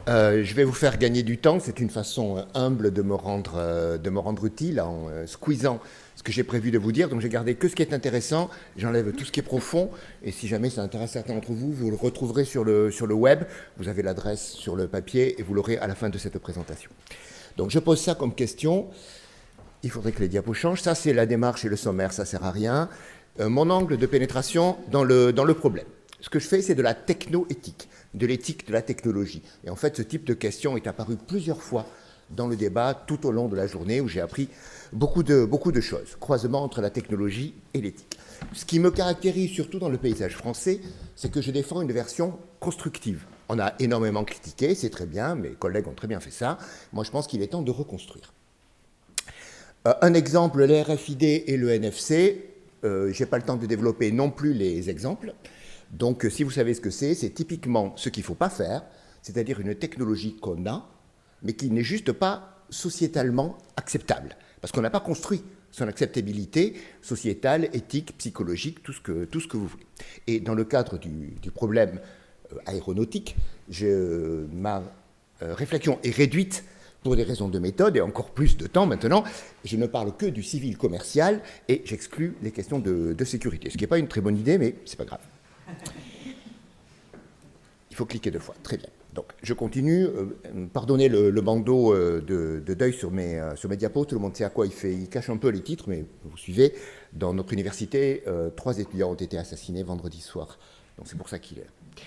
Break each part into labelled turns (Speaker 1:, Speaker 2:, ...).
Speaker 1: Je vais vous faire gagner du temps. C'est une façon humble de me rendre utile en squeezant ce que j'ai prévu de vous dire. Donc j'ai gardé que ce qui est intéressant, j'enlève tout ce qui est profond. Et si jamais ça intéresse certains d'entre vous, vous le retrouverez sur le web. Vous avez l'adresse sur le papier et vous l'aurez à la fin de cette présentation. Donc je pose ça comme question. Il faudrait que les diapos changent. Ça, c'est la démarche et le sommaire, ça ne sert à rien. Mon angle de pénétration dans le problème. Ce que je fais, c'est de la techno-éthique, de l'éthique de la technologie. Et en fait, ce type de question est apparu plusieurs fois dans le débat tout au long de la journée où j'ai appris beaucoup de choses. Croisement entre la technologie et l'éthique. Ce qui me caractérise surtout dans le paysage français, c'est que je défends une version constructive. On a énormément critiqué, c'est très bien, mes collègues ont très bien fait ça. Moi, je pense qu'il est temps de reconstruire. Un exemple, le RFID et le NFC. Je n'ai pas le temps de développer non plus les exemples. Donc, si vous savez ce que c'est typiquement ce qu'il ne faut pas faire, c'est-à-dire une technologie qu'on a, mais qui n'est juste pas sociétalement acceptable. Parce qu'on n'a pas construit son acceptabilité sociétale, éthique, psychologique, tout ce que vous voulez. Et dans le cadre du problème aéronautique, ma réflexion est réduite pour des raisons de méthode et encore plus de temps maintenant. Je ne parle que du civil commercial et j'exclus les questions de sécurité. Ce qui n'est pas une très bonne idée, mais ce n'est pas grave. Il faut cliquer 2 fois. Très bien. Donc, je continue. Pardonnez le bandeau de deuil sur mes diapos. Tout le monde sait à quoi il fait. Il cache un peu les titres, mais vous suivez. Dans notre université, 3 étudiants ont été assassinés vendredi soir. Donc, c'est pour ça qu'il est là.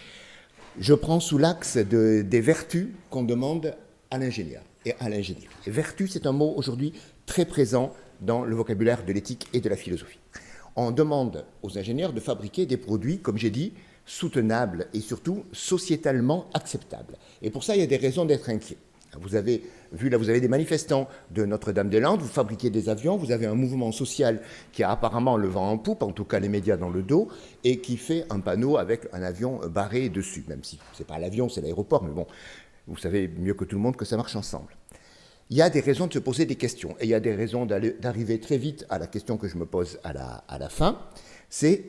Speaker 1: Je prends sous l'axe des vertus qu'on demande à l'ingénieur et à l'ingénierie. Vertu, c'est un mot aujourd'hui très présent dans le vocabulaire de l'éthique et de la philosophie. On demande aux ingénieurs de fabriquer des produits, comme j'ai dit, soutenables et surtout sociétalement acceptables. Et pour ça, il y a des raisons d'être inquiet. Vous avez vu, là, vous avez des manifestants de Notre-Dame-des-Landes, vous fabriquez des avions, vous avez un mouvement social qui a apparemment le vent en poupe, en tout cas les médias dans le dos, et qui fait un panneau avec un avion barré dessus, même si ce n'est pas l'avion, c'est l'aéroport, mais bon, vous savez mieux que tout le monde que ça marche ensemble. Il y a des raisons de se poser des questions, et il y a des raisons d'arriver très vite à la question que je me pose à la fin, c'est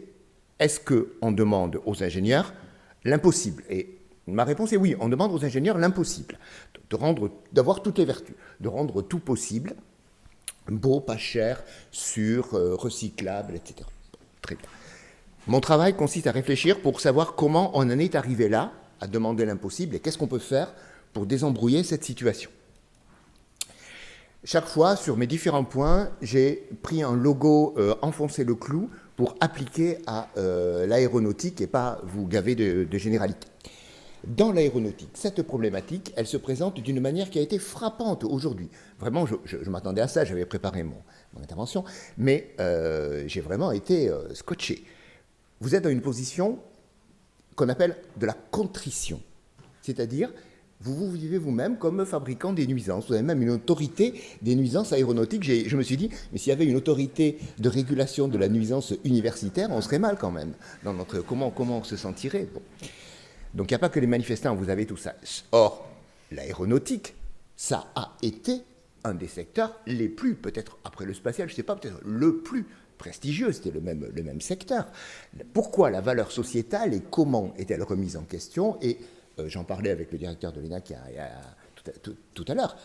Speaker 1: est-ce qu'on demande aux ingénieurs l'impossible? Et ma réponse est oui, on demande aux ingénieurs l'impossible, d'avoir toutes les vertus, de rendre tout possible, beau, pas cher, sûr, recyclable, etc. Très bien. Mon travail consiste à réfléchir pour savoir comment on en est arrivé là, à demander l'impossible, et qu'est-ce qu'on peut faire pour désembrouiller cette situation. Chaque fois, sur mes différents points, j'ai pris un logo enfoncé le clou pour appliquer à l'aéronautique et pas vous gaver de généralité. Dans l'aéronautique, cette problématique, elle se présente d'une manière qui a été frappante aujourd'hui. Vraiment, je m'attendais à ça, j'avais préparé mon intervention, mais j'ai vraiment été scotché. Vous êtes dans une position qu'on appelle de la contrition, c'est-à-dire vous vous vivez vous-même comme fabricant des nuisances. Vous avez même une autorité des nuisances aéronautiques. Je me suis dit, mais s'il y avait une autorité de régulation de la nuisance universitaire, on serait mal quand même. Dans comment on se sentirait bon. Donc il n'y a pas que les manifestants, vous avez tout ça. Or, l'aéronautique, ça a été un des secteurs les plus, peut-être après le spatial, je ne sais pas, peut-être le plus prestigieux, c'était le même secteur. Pourquoi la valeur sociétale et comment est-elle remise en question? Et j'en parlais avec le directeur de l'ENA tout à l'heure.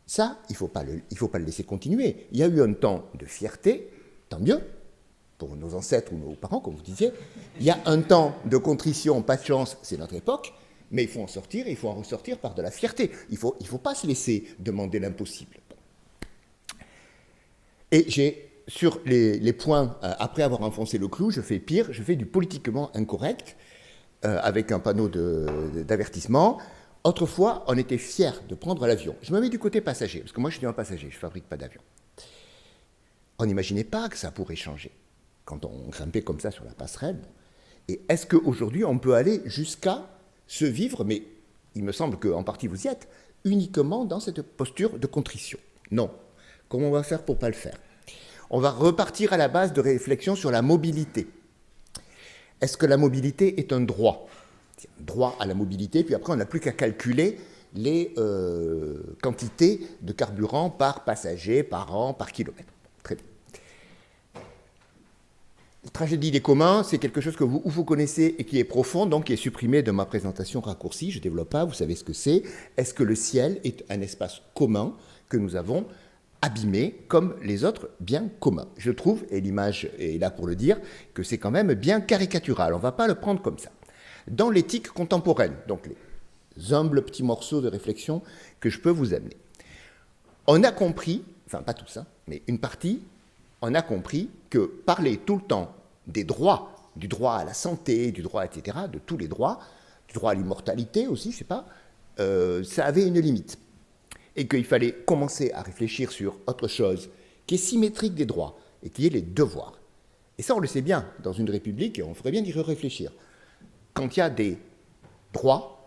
Speaker 1: Ça, il ne faut pas le laisser continuer. Il y a eu un temps de fierté, tant mieux, pour nos ancêtres ou nos parents, comme vous disiez. Il y a un temps de contrition, pas de chance, c'est notre époque, mais il faut en sortir, et il faut en ressortir par de la fierté. Il ne faut pas se laisser demander l'impossible. Et sur les points, après avoir enfoncé le clou, je fais pire, je fais du politiquement incorrect, avec un panneau d'avertissement. Autrefois, on était fiers de prendre l'avion. Je me mets du côté passager, parce que moi je suis un passager, je ne fabrique pas d'avion. On n'imaginait pas que ça pourrait changer quand on grimpait comme ça sur la passerelle. Et est-ce qu'aujourd'hui on peut aller jusqu'à se vivre, mais il me semble qu'en partie vous y êtes, uniquement dans cette posture de contrition? Non. Comment on va faire pour ne pas le faire? On va repartir à la base de réflexion sur la mobilité. Est-ce que la mobilité est un droit? Droit à la mobilité, puis après on n'a plus qu'à calculer les quantités de carburant par passager, par an, par kilomètre. Très bien. Tragédie des communs, c'est quelque chose que vous connaissez et qui est profond, donc qui est supprimé de ma présentation raccourcie. Je ne développe pas, vous savez ce que c'est. Est-ce que le ciel est un espace commun que nous avons abîmé comme les autres biens communs? Je trouve, et l'image est là pour le dire, que c'est quand même bien caricatural. On ne va pas le prendre comme ça. Dans l'éthique contemporaine, donc les humbles petits morceaux de réflexion que je peux vous amener. On a compris, enfin pas tout ça, mais une partie, on a compris que parler tout le temps des droits, du droit à la santé, du droit, etc., de tous les droits, du droit à l'immortalité aussi, je ne sais pas, ça avait une limite. Et qu'il fallait commencer à réfléchir sur autre chose qui est symétrique des droits et qui est les devoirs. Et ça, on le sait bien dans une république, et on ferait bien d'y réfléchir. Quand il y a des droits,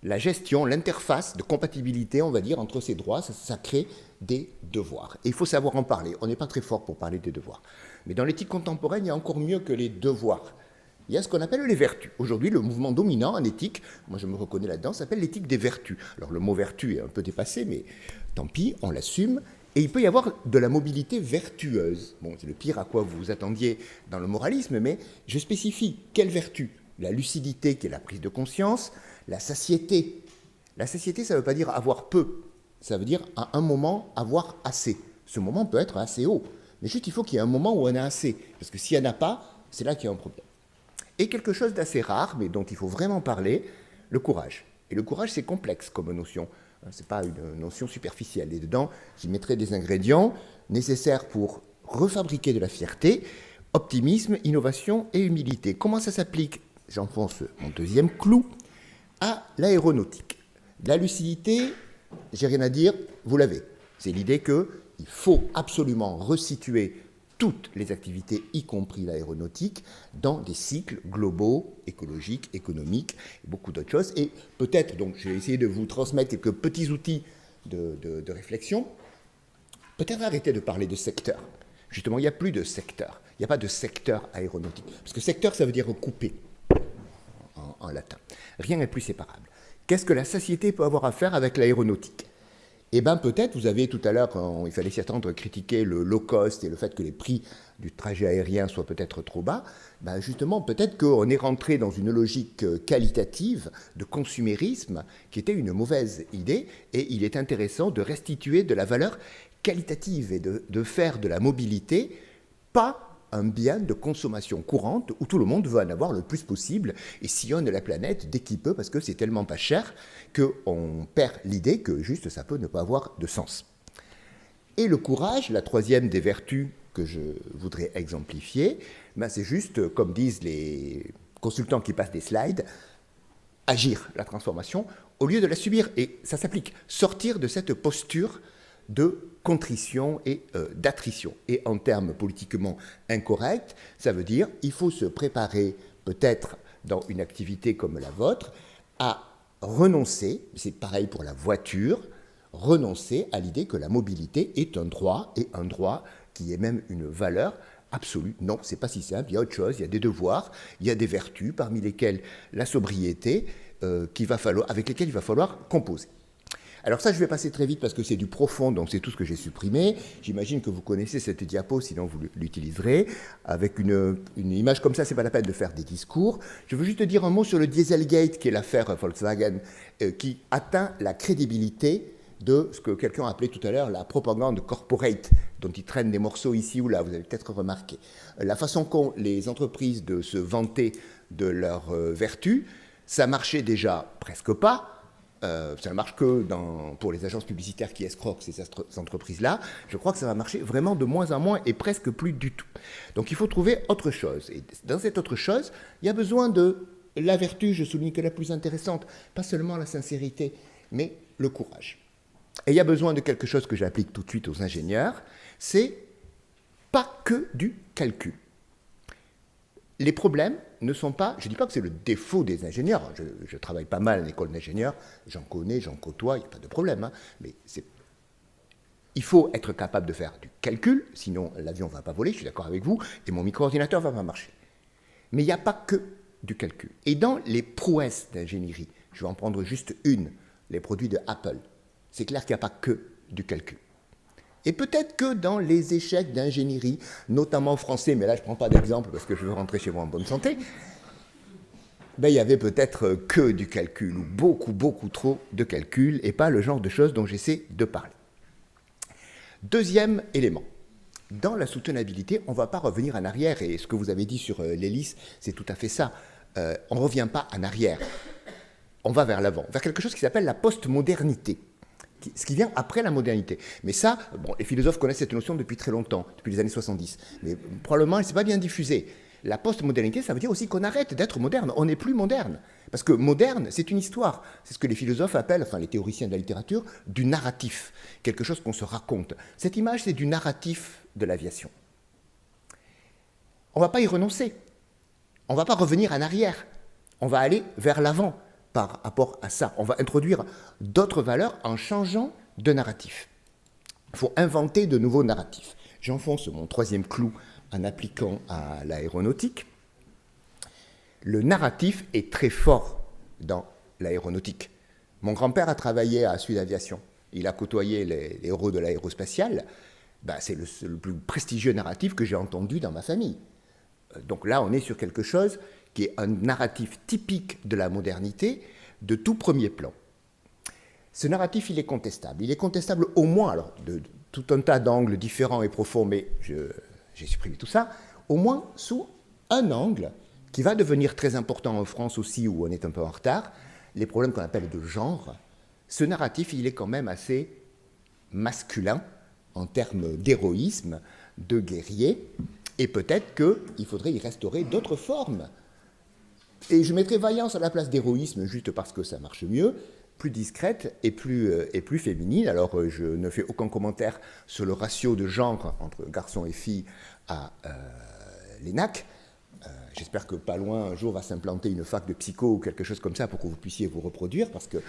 Speaker 1: la gestion, l'interface de compatibilité, on va dire, entre ces droits, ça crée des devoirs. Et il faut savoir en parler. On n'est pas très fort pour parler des devoirs. Mais dans l'éthique contemporaine, il y a encore mieux que les devoirs. Il y a ce qu'on appelle les vertus. Aujourd'hui, le mouvement dominant en éthique, moi je me reconnais là-dedans, s'appelle l'éthique des vertus. Alors le mot vertu est un peu dépassé, mais tant pis, on l'assume. Et il peut y avoir de la mobilité vertueuse. Bon, c'est le pire à quoi vous vous attendiez dans le moralisme, mais je spécifie quelle vertu? La lucidité, qui est la prise de conscience, la satiété. La satiété, ça ne veut pas dire avoir peu, ça veut dire à un moment avoir assez. Ce moment peut être assez haut, mais juste il faut qu'il y ait un moment où on a assez, parce que s'il n'y en a pas, c'est là qu'il y a un problème. Et quelque chose d'assez rare, mais dont il faut vraiment parler, le courage. Et le courage, c'est complexe comme notion. Ce n'est pas une notion superficielle. Et dedans, j'y mettrai des ingrédients nécessaires pour refabriquer de la fierté, optimisme, innovation et humilité. Comment ça s'applique? J'enfonce mon deuxième clou, à l'aéronautique. La lucidité, j'ai rien à dire, vous l'avez. C'est l'idée qu'il faut absolument resituer toutes les activités, y compris l'aéronautique, dans des cycles globaux, écologiques, économiques, et beaucoup d'autres choses. Et peut-être, donc j'ai essayé de vous transmettre quelques petits outils de réflexion, peut-être arrêter de parler de secteur. Justement, il n'y a plus de secteur. Il n'y a pas de secteur aéronautique. Parce que secteur, ça veut dire couper en latin. Rien n'est plus séparable. Qu'est-ce que la satiété peut avoir à faire avec l'aéronautique? Eh bien, peut-être, vous avez tout à l'heure, quand il fallait s'y attendre, critiqué le low cost et le fait que les prix du trajet aérien soient peut-être trop bas. Ben justement, peut-être qu'on est rentré dans une logique qualitative de consumérisme qui était une mauvaise idée, et il est intéressant de restituer de la valeur qualitative et de faire de la mobilité pas un bien de consommation courante où tout le monde veut en avoir le plus possible et sillonne la planète dès qu'il peut parce que c'est tellement pas cher qu'on perd l'idée que juste ça peut ne pas avoir de sens. Et le courage, la troisième des vertus que je voudrais exemplifier, ben c'est juste, comme disent les consultants qui passent des slides, agir la transformation au lieu de la subir. Et ça s'applique, sortir de cette posture de contrition et d'attrition. Et en termes politiquement incorrects, ça veut dire il faut se préparer, peut-être dans une activité comme la vôtre, à renoncer, c'est pareil pour la voiture, renoncer à l'idée que la mobilité est un droit, et un droit qui est même une valeur absolue. Non, c'est pas si simple, il y a autre chose, il y a des devoirs, il y a des vertus, parmi lesquelles la sobriété, avec lesquelles il va falloir composer. Alors ça, je vais passer très vite parce que c'est du profond, donc c'est tout ce que j'ai supprimé. J'imagine que vous connaissez cette diapo, sinon vous l'utiliserez. Avec une image comme ça, c'est pas la peine de faire des discours. Je veux juste dire un mot sur le Dieselgate, qui est l'affaire Volkswagen, qui atteint la crédibilité de ce que quelqu'un a appelé tout à l'heure la propagande corporate, dont ils traînent des morceaux ici ou là, vous avez peut-être remarqué. La façon qu'ont les entreprises de se vanter de leurs vertus, ça marchait déjà presque pas. Ça ne marche que pour les agences publicitaires qui escroquent ces entreprises-là. Je crois que ça va marcher vraiment de moins en moins et presque plus du tout. Donc il faut trouver autre chose. Et dans cette autre chose, il y a besoin de la vertu, je souligne que la plus intéressante, pas seulement la sincérité, mais le courage. Et il y a besoin de quelque chose que j'applique tout de suite aux ingénieurs, c'est pas que du calcul. Les problèmes ne sont pas, je ne dis pas que c'est le défaut des ingénieurs, je travaille pas mal à l'école d'ingénieurs, j'en connais, j'en côtoie, il n'y a pas de problème, hein, mais il faut être capable de faire du calcul, sinon l'avion ne va pas voler, je suis d'accord avec vous, et mon micro-ordinateur ne va pas marcher. Mais il n'y a pas que du calcul. Et dans les prouesses d'ingénierie, je vais en prendre juste une, les produits de Apple, c'est clair qu'il n'y a pas que du calcul. Et peut-être que dans les échecs d'ingénierie, notamment français, mais là je ne prends pas d'exemple parce que je veux rentrer chez moi en bonne santé, ben, il y avait peut-être que du calcul, ou beaucoup, beaucoup trop de calcul, et pas le genre de choses dont j'essaie de parler. Deuxième élément. Dans la soutenabilité, on ne va pas revenir en arrière, et ce que vous avez dit sur l'hélice, c'est tout à fait ça. On ne revient pas en arrière, on va vers l'avant, vers quelque chose qui s'appelle la postmodernité, ce qui vient après la modernité. Mais ça, bon, les philosophes connaissent cette notion depuis très longtemps, depuis les années 70, mais probablement elle ne s'est pas bien diffusée. La postmodernité, ça veut dire aussi qu'on arrête d'être moderne, on n'est plus moderne. Parce que moderne, c'est une histoire. C'est ce que les philosophes appellent, enfin les théoriciens de la littérature, du narratif, quelque chose qu'on se raconte. Cette image, c'est du narratif de l'aviation. On ne va pas y renoncer. On ne va pas revenir en arrière. On va aller vers l'avant par rapport à ça. On va introduire d'autres valeurs en changeant de narratif. Il faut inventer de nouveaux narratifs. J'enfonce mon troisième clou en appliquant à l'aéronautique. Le narratif est très fort dans l'aéronautique. Mon grand-père a travaillé à Sud Aviation. Il a côtoyé les héros de l'aérospatiale. Ben, c'est le plus prestigieux narratif que j'ai entendu dans ma famille. Donc là, on est sur quelque chose qui est un narratif typique de la modernité, de tout premier plan. Ce narratif, il est contestable. Il est contestable au moins, alors, de tout un tas d'angles différents et profonds, mais j'ai supprimé tout ça, au moins sous un angle qui va devenir très important en France aussi, où on est un peu en retard, les problèmes qu'on appelle de genre. Ce narratif, il est quand même assez masculin en termes d'héroïsme, de guerrier, et peut-être qu'il faudrait y restaurer d'autres formes. Et je mettrais vaillance à la place d'héroïsme, juste parce que ça marche mieux, plus discrète et plus féminine. Alors, je ne fais aucun commentaire sur le ratio de genre entre garçons et filles à l'ENAC. J'espère que pas loin, un jour, va s'implanter une fac de psycho ou quelque chose comme ça pour que vous puissiez vous reproduire, parce qu'il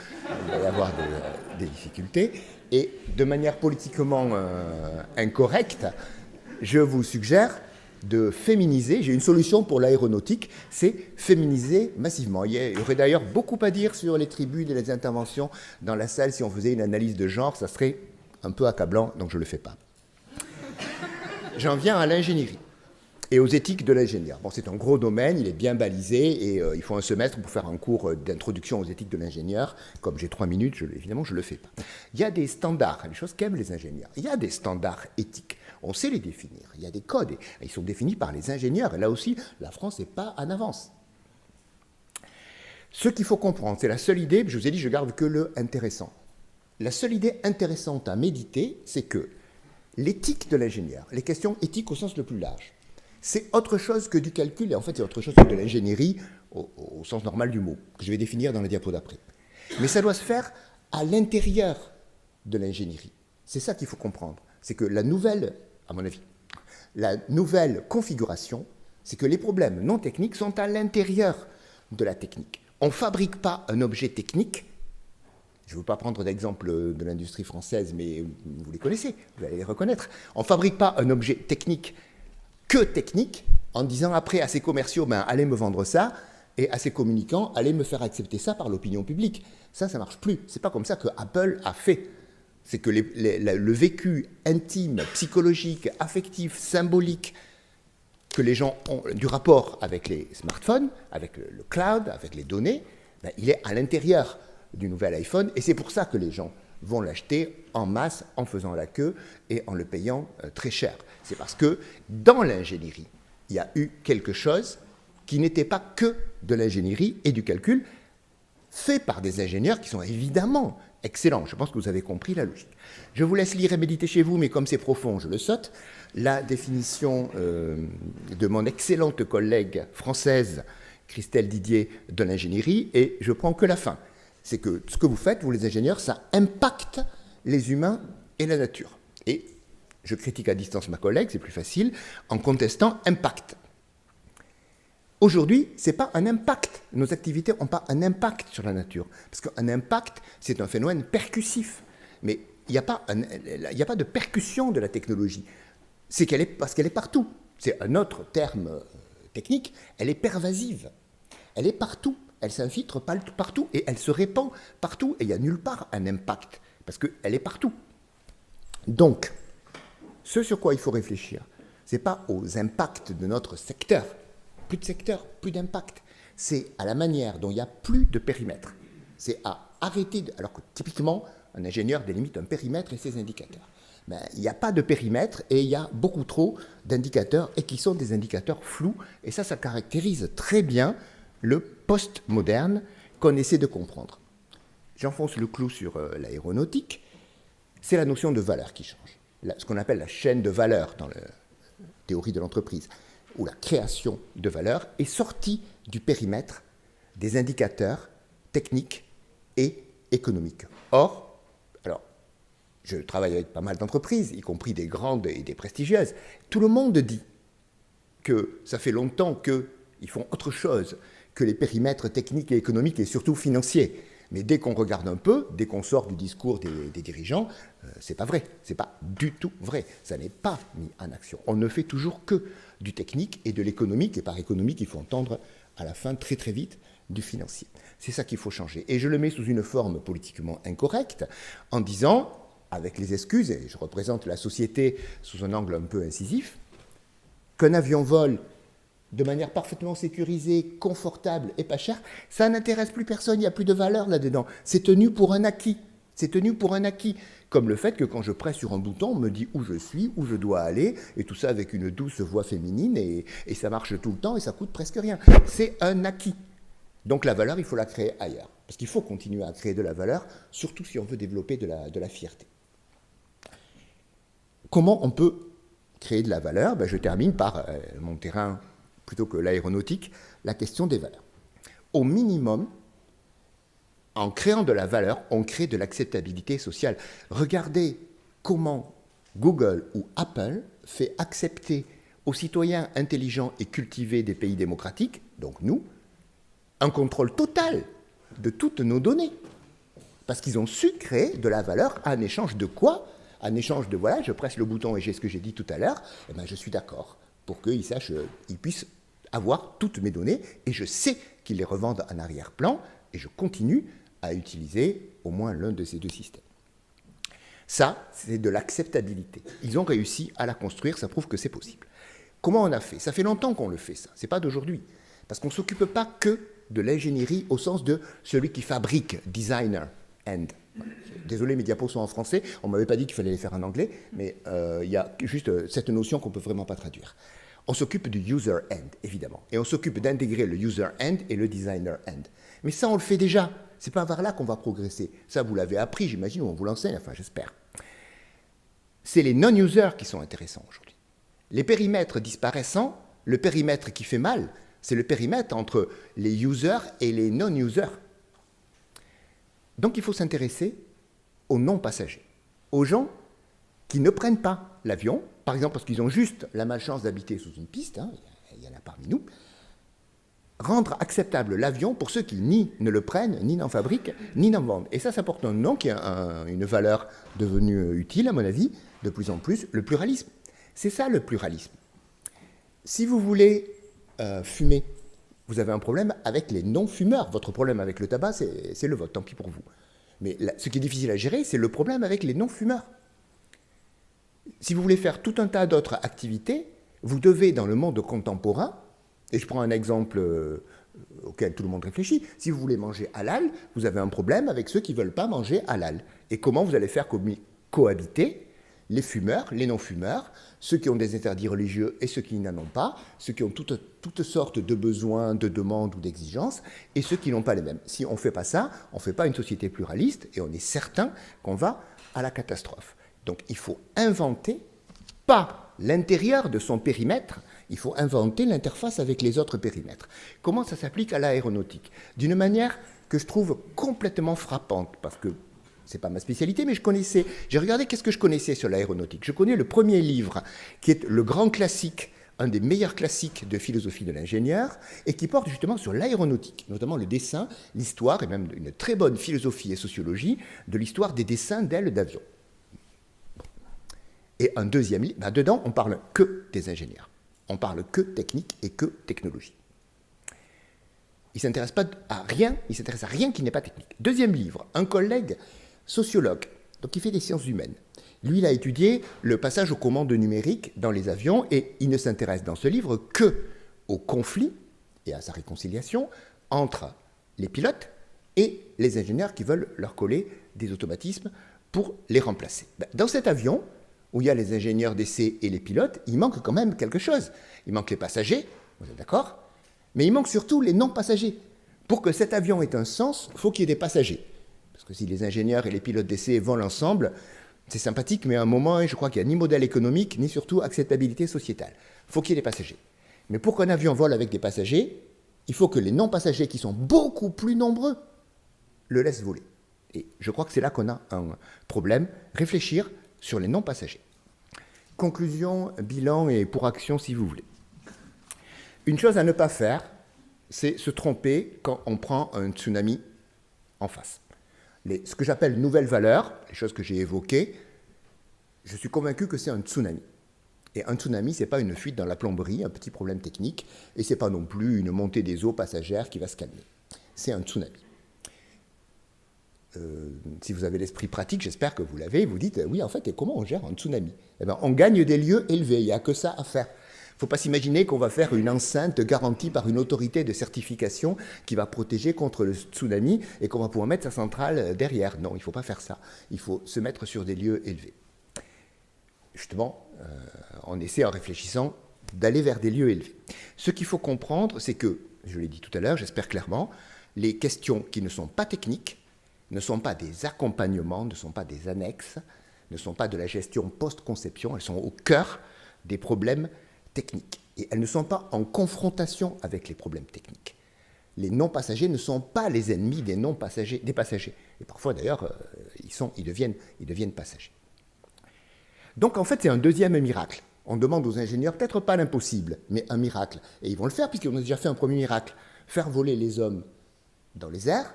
Speaker 1: va y avoir des difficultés. Et de manière politiquement incorrecte, je vous suggère de féminiser. J'ai une solution pour l'aéronautique, c'est féminiser massivement. Il y aurait d'ailleurs beaucoup à dire sur les tribunes et les interventions dans la salle. Si on faisait une analyse de genre, ça serait un peu accablant, donc je ne le fais pas. J'en viens à l'ingénierie et aux éthiques de l'ingénieur. Bon, c'est un gros domaine, il est bien balisé, et il faut un semestre pour faire un cours d'introduction aux éthiques de l'ingénieur. Comme j'ai 3 minutes, évidemment, je ne le fais pas. Il y a des standards, des choses qu'aiment les ingénieurs. Il y a des standards éthiques. On sait les définir. Il y a des codes, et ils sont définis par les ingénieurs. Et là aussi, la France n'est pas en avance. Ce qu'il faut comprendre, c'est la seule idée, je vous ai dit, je garde que le intéressant. La seule idée intéressante à méditer, c'est que l'éthique de l'ingénieur, les questions éthiques au sens le plus large, c'est autre chose que du calcul, et en fait c'est autre chose que de l'ingénierie au sens normal du mot, que je vais définir dans la diapo d'après. Mais ça doit se faire à l'intérieur de l'ingénierie. C'est ça qu'il faut comprendre. C'est que la nouvelle, à mon avis, la nouvelle configuration, c'est que les problèmes non techniques sont à l'intérieur de la technique. On ne fabrique pas un objet technique. Je ne veux pas prendre d'exemple de l'industrie française, mais vous les connaissez, vous allez les reconnaître. On ne fabrique pas un objet technique que technique, en disant après à ses commerciaux, ben, allez me vendre ça, et à ses communicants, allez me faire accepter ça par l'opinion publique. Ça ne marche plus. Ce n'est pas comme ça que Apple a fait. C'est que le vécu intime, psychologique, affectif, symbolique que les gens ont du rapport avec les smartphones, avec le cloud, avec les données, ben, il est à l'intérieur du nouvel iPhone, et c'est pour ça que les gens vont l'acheter en masse en faisant la queue et en le payant très cher. C'est parce que dans l'ingénierie, il y a eu quelque chose qui n'était pas que de l'ingénierie et du calcul, fait par des ingénieurs qui sont évidemment excellents. Je pense que vous avez compris la logique. Je vous laisse lire et méditer chez vous, mais comme c'est profond, je le saute. La définition de mon excellente collègue française, Christelle Didier, de l'ingénierie, et je prends que la fin. C'est que ce que vous faites, vous les ingénieurs, ça impacte les humains et la nature. Et je critique à distance ma collègue, c'est plus facile, en contestant impact. Aujourd'hui, ce n'est pas un impact. Nos activités n'ont pas un impact sur la nature. Parce qu'un impact, c'est un phénomène percussif. Mais il n'y a pas de percussion de la technologie. C'est parce qu'elle est partout. C'est un autre terme technique, elle est pervasive. Elle est partout. Elle s'infiltre partout et elle se répand partout. Et il n'y a nulle part un impact, parce qu'elle est partout. Donc, Ce sur quoi il faut réfléchir, ce n'est pas aux impacts de notre secteur. Plus de secteur, plus d'impact. C'est à la manière dont il n'y a plus de périmètre. C'est à arrêter, alors que typiquement, un ingénieur délimite un périmètre et ses indicateurs. Ben, il n'y a pas de périmètre et il y a beaucoup trop d'indicateurs et qui sont des indicateurs flous. Et ça caractérise très bien le post-moderne qu'on essaie de comprendre. J'enfonce le clou sur l'aéronautique. C'est la notion de valeur qui change. Ce qu'on appelle la chaîne de valeur dans la théorie de l'entreprise, où la création de valeur est sortie du périmètre des indicateurs techniques et économiques. Or, je travaille avec pas mal d'entreprises, y compris des grandes et des prestigieuses. Tout le monde dit que ça fait longtemps qu'ils font autre chose que les périmètres techniques et économiques et surtout financiers. Mais dès qu'on regarde un peu, dès qu'on sort du discours des dirigeants, c'est pas vrai. C'est pas du tout vrai. Ça n'est pas mis en action. On ne fait toujours que du technique et de l'économique. Et par économique, il faut entendre à la fin très très vite du financier. C'est ça qu'il faut changer. Et je le mets sous une forme politiquement incorrecte en disant, avec les excuses, et je représente la société sous un angle un peu incisif, qu'un avion vole de manière parfaitement sécurisée, confortable et pas chère, ça n'intéresse plus personne, il n'y a plus de valeur là-dedans. C'est tenu pour un acquis. C'est tenu pour un acquis. Comme le fait que quand je presse sur un bouton, on me dit où je suis, où je dois aller, et tout ça avec une douce voix féminine, et ça marche tout le temps, et ça coûte presque rien. C'est un acquis. Donc la valeur, il faut la créer ailleurs. Parce qu'il faut continuer à créer de la valeur, surtout si on veut développer de la fierté. Comment on peut créer de la valeur? Je termine par mon terrain, plutôt que l'aéronautique, la question des valeurs. Au minimum, en créant de la valeur, on crée de l'acceptabilité sociale. Regardez comment Google ou Apple fait accepter aux citoyens intelligents et cultivés des pays démocratiques, donc nous, un contrôle total de toutes nos données. Parce qu'ils ont su créer de la valeur en échange de quoi? En échange de, voilà, je presse le bouton et j'ai ce que j'ai dit tout à l'heure, eh bien, je suis d'accord pour qu'ils sachent, ils puissent avoir toutes mes données et je sais qu'ils les revendent en arrière-plan et je continue à utiliser au moins l'un de ces deux systèmes. Ça, c'est de l'acceptabilité. Ils ont réussi à la construire, ça prouve que c'est possible. Comment on a fait? Ça fait longtemps qu'on le fait, ça. C'est pas d'aujourd'hui. Parce qu'on ne s'occupe pas que de l'ingénierie au sens de celui qui fabrique, designer, end. Désolé, mes diapos sont en français, on ne m'avait pas dit qu'il fallait les faire en anglais, mais il y a juste cette notion qu'on ne peut vraiment pas traduire. On s'occupe du user end, évidemment, et on s'occupe d'intégrer le user end et le designer end. Mais ça, on le fait déjà. C'est pas vers là qu'on va progresser. Ça, vous l'avez appris, j'imagine, ou on vous l'enseigne, enfin, j'espère. C'est les non-users qui sont intéressants aujourd'hui. Les périmètres disparaissant, le périmètre qui fait mal, c'est le périmètre entre les users et les non-users. Donc il faut s'intéresser aux non-passagers, aux gens qui ne prennent pas l'avion, par exemple parce qu'ils ont juste la malchance d'habiter sous une piste, hein, il y en a parmi nous, rendre acceptable l'avion pour ceux qui ni ne le prennent, ni n'en fabriquent, ni n'en vendent. Et ça porte un nom qui a une valeur devenue utile, à mon avis, de plus en plus, le pluralisme. C'est ça le pluralisme. Si vous voulez fumer, vous avez un problème avec les non-fumeurs. Votre problème avec le tabac, c'est le vote, tant pis pour vous. Mais ce qui est difficile à gérer, c'est le problème avec les non-fumeurs. Si vous voulez faire tout un tas d'autres activités, vous devez, dans le monde contemporain, et je prends un exemple auquel tout le monde réfléchit, si vous voulez manger halal, vous avez un problème avec ceux qui ne veulent pas manger halal. Et comment vous allez faire cohabiter les fumeurs, les non-fumeurs, ceux qui ont des interdits religieux et ceux qui n'en ont pas, ceux qui ont toutes sortes de besoins, de demandes ou d'exigences, et ceux qui n'ont pas les mêmes. Si on ne fait pas ça, on ne fait pas une société pluraliste, et on est certain qu'on va à la catastrophe. Donc il faut inventer, pas l'intérieur de son périmètre, il faut inventer l'interface avec les autres périmètres. Comment ça s'applique à l'aéronautique? D'une manière que je trouve complètement frappante, parce que c'est pas ma spécialité, mais j'ai regardé qu'est-ce que je connaissais sur l'aéronautique. Je connais le premier livre, qui est le grand classique, un des meilleurs classiques de philosophie de l'ingénieur, et qui porte justement sur l'aéronautique, notamment le dessin, l'histoire, et même une très bonne philosophie et sociologie de l'histoire des dessins d'ailes d'avion. Et un deuxième livre, dedans, on parle que des ingénieurs. On parle que technique et que technologie. Il ne s'intéresse pas à rien, il s'intéresse à rien qui n'est pas technique. Deuxième livre, un collègue sociologue, donc qui fait des sciences humaines, Lui, il a étudié le passage aux commandes numériques dans les avions et il ne s'intéresse dans ce livre que au conflit et à sa réconciliation entre les pilotes et les ingénieurs qui veulent leur coller des automatismes pour les remplacer. Dans cet avion, où il y a les ingénieurs d'essai et les pilotes, il manque quand même quelque chose. Il manque les passagers, vous êtes d'accord? Mais il manque surtout les non-passagers. Pour que cet avion ait un sens, il faut qu'il y ait des passagers. Parce que si les ingénieurs et les pilotes d'essai volent ensemble, c'est sympathique, mais à un moment, je crois qu'il n'y a ni modèle économique, ni surtout acceptabilité sociétale. Il faut qu'il y ait des passagers. Mais pour qu'un avion vole avec des passagers, il faut que les non-passagers, qui sont beaucoup plus nombreux, le laissent voler. Et je crois que c'est là qu'on a un problème. Réfléchir sur les non-passagers. Conclusion, bilan et pour action, si vous voulez. Une chose à ne pas faire, c'est se tromper quand on prend un tsunami en face. Ce que j'appelle nouvelles valeurs, les choses que j'ai évoquées, je suis convaincu que c'est un tsunami. Et un tsunami, ce n'est pas une fuite dans la plomberie, un petit problème technique, et ce n'est pas non plus une montée des eaux passagères qui va se calmer. C'est un tsunami. Si vous avez l'esprit pratique, j'espère que vous l'avez, vous dites, oui, en fait, et comment on gère un tsunami? Eh bien, on gagne des lieux élevés, il n'y a que ça à faire. Il ne faut pas s'imaginer qu'on va faire une enceinte garantie par une autorité de certification qui va protéger contre le tsunami et qu'on va pouvoir mettre sa centrale derrière. Non, il ne faut pas faire ça. Il faut se mettre sur des lieux élevés. Justement, on essaie en réfléchissant d'aller vers des lieux élevés. Ce qu'il faut comprendre, c'est que, je l'ai dit tout à l'heure, j'espère clairement, les questions qui ne sont pas techniques, ne sont pas des accompagnements, ne sont pas des annexes, ne sont pas de la gestion post-conception, elles sont au cœur des problèmes techniques. Et elles ne sont pas en confrontation avec les problèmes techniques. Les non-passagers ne sont pas les ennemis des non-passagers, des passagers. Et parfois, d'ailleurs, ils deviennent passagers. Donc, en fait, c'est un deuxième miracle. On demande aux ingénieurs, peut-être pas l'impossible, mais un miracle. Et ils vont le faire, puisqu'ils ont déjà fait un premier miracle. Faire voler les hommes dans les airs,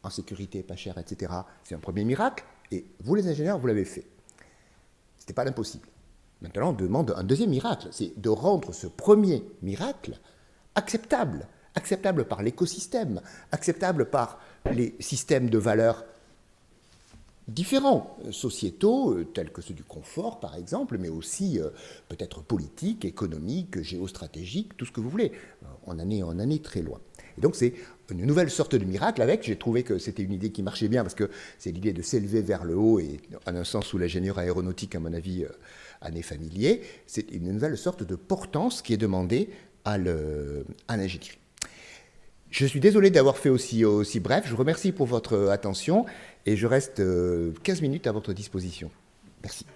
Speaker 1: en sécurité, pas cher, etc. C'est un premier miracle. Et vous, les ingénieurs, vous l'avez fait. Ce n'était pas l'impossible. Maintenant, on demande un deuxième miracle. C'est de rendre ce premier miracle acceptable. Acceptable par l'écosystème, acceptable par les systèmes de valeurs différents, sociétaux, tels que ceux du confort, par exemple, mais aussi peut-être politiques, économiques, géostratégiques, tout ce que vous voulez. On en est très loin. Et donc, c'est une nouvelle sorte de miracle avec, j'ai trouvé que c'était une idée qui marchait bien, parce que c'est l'idée de s'élever vers le haut, et en un sens où l'ingénieur aéronautique, à mon avis, en est familier, c'est une nouvelle sorte de portance qui est demandée à l'ingénierie. Je suis désolé d'avoir fait aussi bref, je vous remercie pour votre attention, et je reste 15 minutes à votre disposition. Merci.